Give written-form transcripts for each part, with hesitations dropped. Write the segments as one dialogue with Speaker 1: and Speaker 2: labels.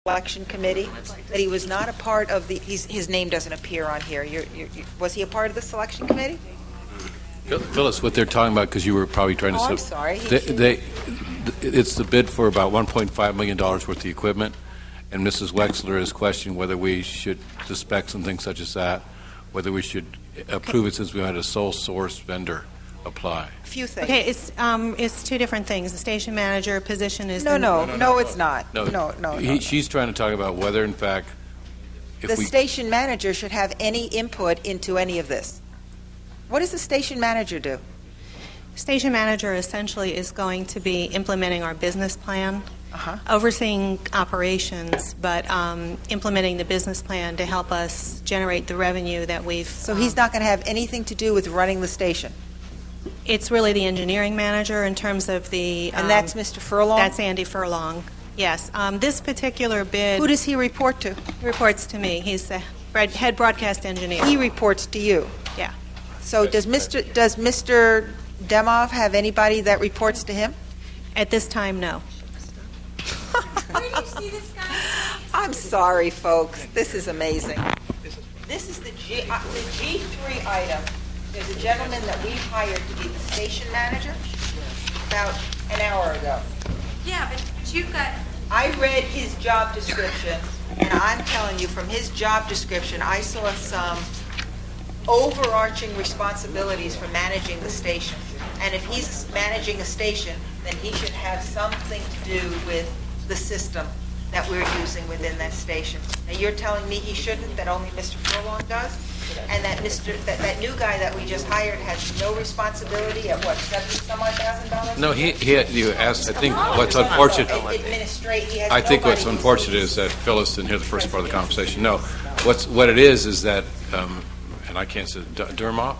Speaker 1: Election Committee, that he was not a part of the, his name doesn't appear on here. Was he a part of the Selection Committee?
Speaker 2: Phyllis, what they're talking about, because you were probably trying to...
Speaker 1: I'm sorry.
Speaker 2: It's the bid for about $1.5 million worth of equipment, and Mrs. Wexler is questioning whether we should, the specs and things such as that, whether we should approve it since we had a sole source vendor apply.
Speaker 1: A few things.
Speaker 3: Okay, it's two different things. The station manager position is...
Speaker 1: No, it's not. No.
Speaker 2: She's trying to talk about whether, in fact,
Speaker 1: the station manager should have any input into any of this. What does the station manager do?
Speaker 3: Station manager essentially is going to be implementing our business plan, overseeing operations, but implementing the business plan to help us generate the revenue that we've...
Speaker 1: So he's not going to have anything to do with running the station?
Speaker 3: It's really the engineering manager in terms of the...
Speaker 1: and that's Mr. Furlong?
Speaker 3: That's Andy Furlong, yes. This particular bid...
Speaker 1: Who does he report to?
Speaker 3: He reports to me. He's the head broadcast engineer.
Speaker 1: He reports to you?
Speaker 3: Yeah.
Speaker 1: So does Mr. Demov have anybody that reports to him?
Speaker 3: At this time, no.
Speaker 4: Where do you see this guy?
Speaker 1: I'm sorry, folks. This is amazing. This is the G3 item. There's a gentleman that we hired to be the station manager about an hour ago.
Speaker 4: Yeah, but you've got...
Speaker 1: I read his job description, and I'm telling you, from his job description, I saw some overarching responsibilities for managing the station. And if he's managing a station, then he should have something to do with the system that we're using within that station. Now, you're telling me he shouldn't, that only Mr. Furlong does? And that that new guy that we just hired has no responsibility at what, $70,000?
Speaker 2: No, you asked, I think what's unfortunate... I think what's unfortunate is that Phyllis didn't hear the first part of the conversation. No, what it is that, and I can't say, Demov?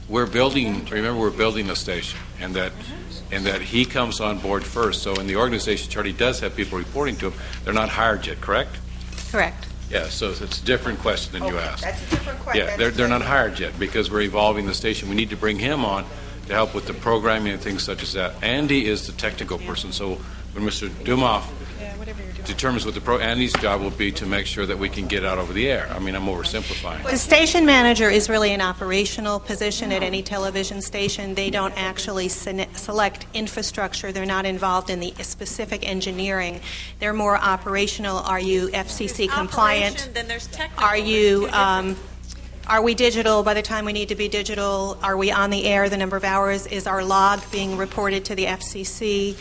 Speaker 2: We're building a station, and that he comes on board first. So in the organization chart, he does have people reporting to him. They're not hired yet, correct?
Speaker 3: Correct.
Speaker 2: Yeah, so it's a different question than you asked.
Speaker 1: That's a different question.
Speaker 2: Yeah, they're not hired yet because we're evolving the station. We need to bring him on to help with the programming and things such as that. Andy is the technical person, so when Mr. Demov determines what Andy's job will be to make sure that we can get out over the air. I mean, I'm oversimplifying.
Speaker 3: The station manager is really an operational position at any television station. They don't actually select infrastructure. They're not involved in the specific engineering. They're more operational. Are you FCC compliant?
Speaker 4: Then there's technical.
Speaker 3: Are you... are we digital by the time we need to be digital? Are we on the air the number of hours? Is our log being reported to the FCC?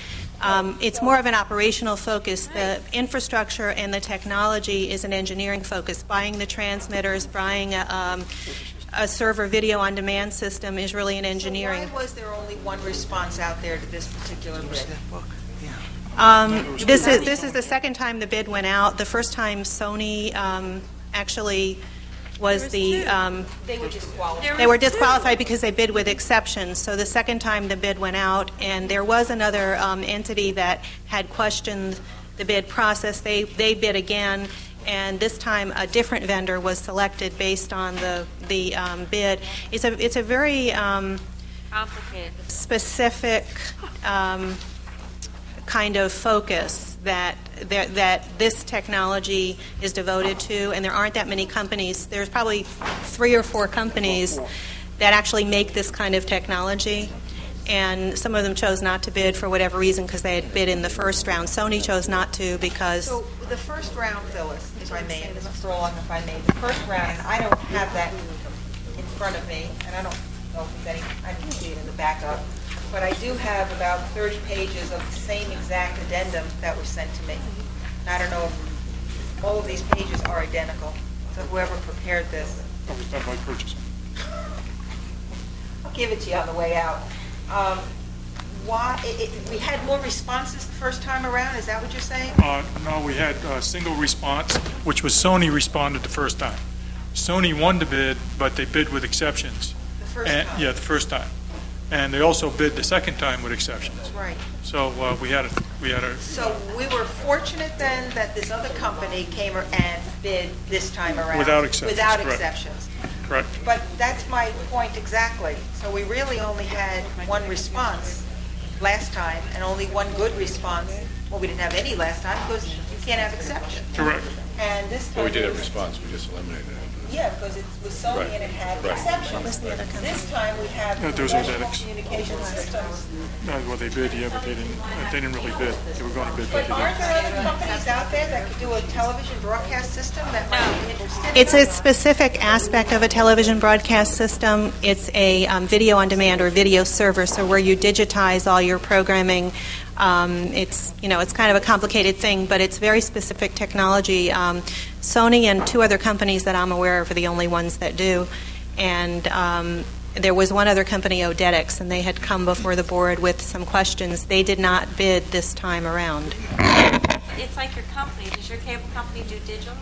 Speaker 3: It's more of an operational focus. The infrastructure and the technology is an engineering focus. Buying the transmitters, buying a server video on demand system is really an engineering.
Speaker 1: So why was there only one response out there to this particular bid?
Speaker 3: This is the second time the bid went out. The first time Sony actually was the...
Speaker 1: they were disqualified.
Speaker 3: They were disqualified because they bid with exceptions. So the second time the bid went out, and there was another entity that had questioned the bid process. They bid again, and this time a different vendor was selected based on the bid. It's a very
Speaker 4: complicated,
Speaker 3: specific kind of focus that this technology is devoted to, and there aren't that many companies. There's probably 3 or 4 companies that actually make this kind of technology, and some of them chose not to bid for whatever reason because they had bid in the first round. Sony chose not to because...
Speaker 1: So the first round, Phyllis, if I may, Mr. Furlong, if I may, the first round, and I don't have that in front of me, and I don't know if there's any, I didn't see it in the backup, but I do have about 30 pages of the same exact addendum that was sent to me. And I don't know if all of these pages are identical. So whoever prepared this.
Speaker 5: Oh, it's done by purchasing.
Speaker 1: I'll give it to you on the way out. We had more responses the first time around? Is that what you're saying?
Speaker 5: No, we had a single response, which was Sony responded the first time. Sony won the bid, but they bid with exceptions.
Speaker 1: The first time?
Speaker 5: Yeah, the first time. And they also bid the second time with exceptions.
Speaker 1: Right.
Speaker 5: So we had a.
Speaker 1: So we were fortunate then that this other company came and bid this time around.
Speaker 5: Without exceptions.
Speaker 1: Without
Speaker 5: correct.
Speaker 1: exceptions.
Speaker 5: Correct.
Speaker 1: But that's my point exactly. So we really only had one response last time and only one good response Well, we didn't have any last time because you can't have exceptions.
Speaker 5: Correct.
Speaker 1: And this time.
Speaker 2: But we did
Speaker 1: it
Speaker 2: have
Speaker 1: was-
Speaker 2: response, we just eliminated it.
Speaker 1: Yeah, because it was Sony
Speaker 2: Right.
Speaker 1: and it had
Speaker 2: Right.
Speaker 1: exceptions. This time we have
Speaker 5: No, those are
Speaker 1: professional
Speaker 5: Odetics.
Speaker 1: communication systems.
Speaker 5: Well, they bid, yeah, but they didn't really bid. They were going to bid, but
Speaker 1: But
Speaker 5: they
Speaker 1: aren't
Speaker 5: didn't.
Speaker 1: there other companies out there that could do a television broadcast system that might be interested?
Speaker 3: It's a specific aspect of a television broadcast system. It's a video on demand or video server, so where you digitize all your programming. It's kind of a complicated thing, but it's very specific technology. Sony and two other companies that I'm aware of are the only ones that do. And there was one other company, Odetics, and they had come before the board with some questions. They did not bid this time around.
Speaker 4: It's like your company. Does your cable company do digital?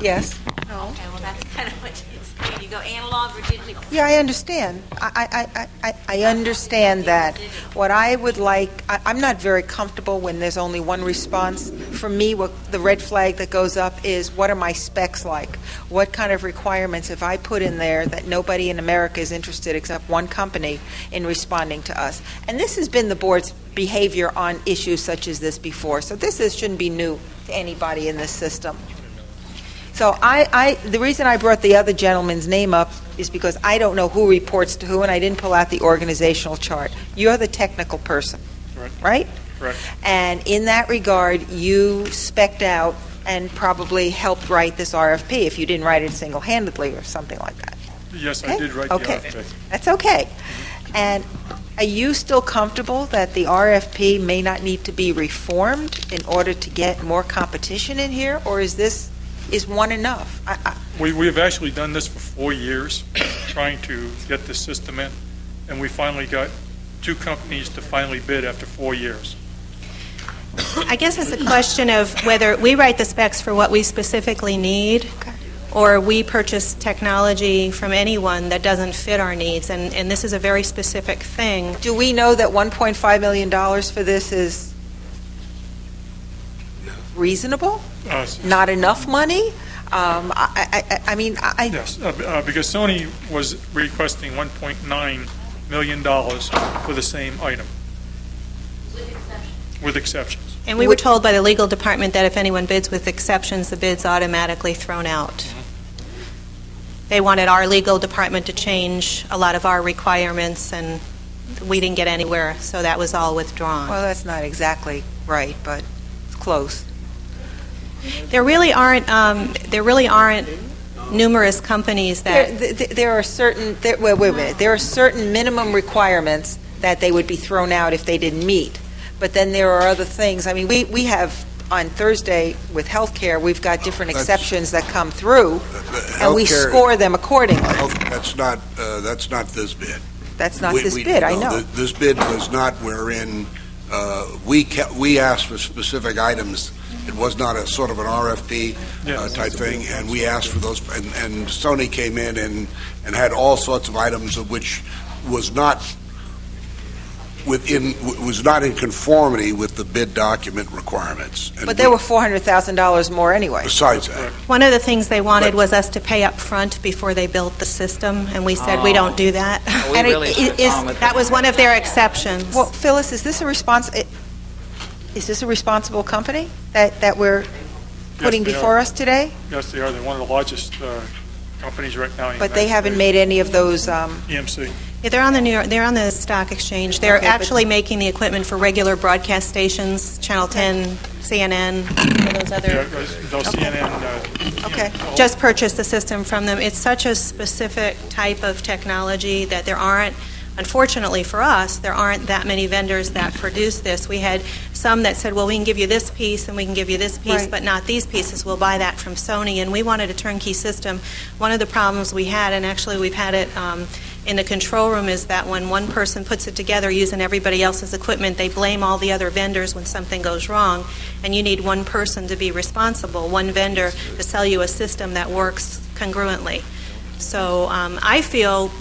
Speaker 1: Yes.
Speaker 4: Okay, well, that's kind of what you're saying. You go analog or digital.
Speaker 1: Yeah, I understand. I understand that. What I would like, I'm not very comfortable when there's only one response. For me, what the red flag that goes up is, what are my specs like? What kind of requirements have I put in there that nobody in America is interested except one company in responding to us? And this has been the board's behavior on issues such as this before, so shouldn't be new to anybody in this system. So the reason I brought the other gentleman's name up is because I don't know who reports to who, and I didn't pull out the organizational chart. You're the technical person, right?
Speaker 5: Correct.
Speaker 1: And in that regard, you spec'd out and probably helped write this RFP if you didn't write it single-handedly or something like that.
Speaker 5: Yes, I did write the RFP.
Speaker 1: That's okay. And are you still comfortable that the RFP may not need to be reformed in order to get more competition in here, or is one enough?
Speaker 5: We have actually done this for 4 years, trying to get this system in, and we finally got 2 companies to finally bid after 4 years.
Speaker 3: I guess it's a question of whether we write the specs for what we specifically need, or we purchase technology from anyone that doesn't fit our needs, and this is a very specific thing.
Speaker 1: Do we know that $1.5 million for this is reasonable? Not enough money?
Speaker 5: Yes, because Sony was requesting $1.9 million for the same item. With exceptions.
Speaker 3: And we were told by the legal department that if anyone bids with exceptions, the bid's automatically thrown out. They wanted our legal department to change a lot of our requirements, and we didn't get anywhere, so that was all withdrawn.
Speaker 1: Well, that's not exactly right, but it's close.
Speaker 3: There really aren't numerous companies that.
Speaker 1: There are certain. There are certain minimum requirements that they would be thrown out if they didn't meet. But then there are other things. I mean, we have on Thursday with healthcare, we've got different exceptions that come through, and we score them accordingly.
Speaker 6: That's not this bid.
Speaker 1: That's not this bid. I know.
Speaker 6: This bid was not wherein we asked for specific items. It was not a sort of an RFP type thing, and we asked for those. And Sony came in and had all sorts of items of which was not in conformity with the bid document requirements. And
Speaker 1: but there were $400,000 more anyway.
Speaker 6: Besides that.
Speaker 3: One of the things they wanted was us to pay up front before they built the system, and we said we don't do that.
Speaker 1: And
Speaker 3: that was one of their exceptions.
Speaker 1: Well, Phyllis, is this a responsible company that we're putting
Speaker 5: Yes, they
Speaker 1: before
Speaker 5: are.
Speaker 1: us today?
Speaker 5: Yes, they are. They're one of the largest companies right now in the
Speaker 1: But they
Speaker 5: United
Speaker 1: haven't
Speaker 5: States.
Speaker 1: made any of those.
Speaker 5: EMC.
Speaker 3: Yeah, they're on the they're on the stock exchange. They're
Speaker 1: Okay, but-
Speaker 3: actually making the equipment for regular broadcast stations, Channel 10, CNN, those
Speaker 5: Yeah,
Speaker 3: other.
Speaker 5: those CNN.
Speaker 1: Okay.
Speaker 3: Just purchased the system from them. It's such a specific type of technology that there aren't, unfortunately for us, there aren't that many vendors that produce this. We had some that said, well, we can give you this piece and we can give you this piece,
Speaker 1: Right.
Speaker 3: but not these pieces. We'll buy that from Sony. And we wanted a turnkey system. One of the problems we had, and actually we've had it in the control room, is that when one person puts it together using everybody else's equipment, they blame all the other vendors when something goes wrong. And you need one person to be responsible, one vendor to sell you a system that works congruently. So I feel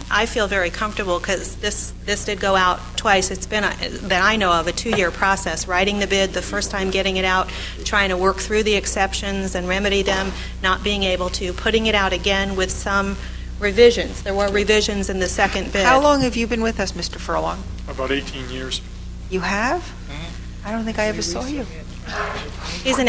Speaker 3: very comfortable because this did go out twice. It's been, that I know of, a 2-year process, writing the bid, the first time getting it out, trying to work through the exceptions and remedy them, not being able to, putting it out again with some revisions. There were revisions in the second bid.
Speaker 1: How long have you been with us, Mr. Furlong?
Speaker 5: About 18 years.
Speaker 1: You have? I don't think I ever saw you.
Speaker 3: He's an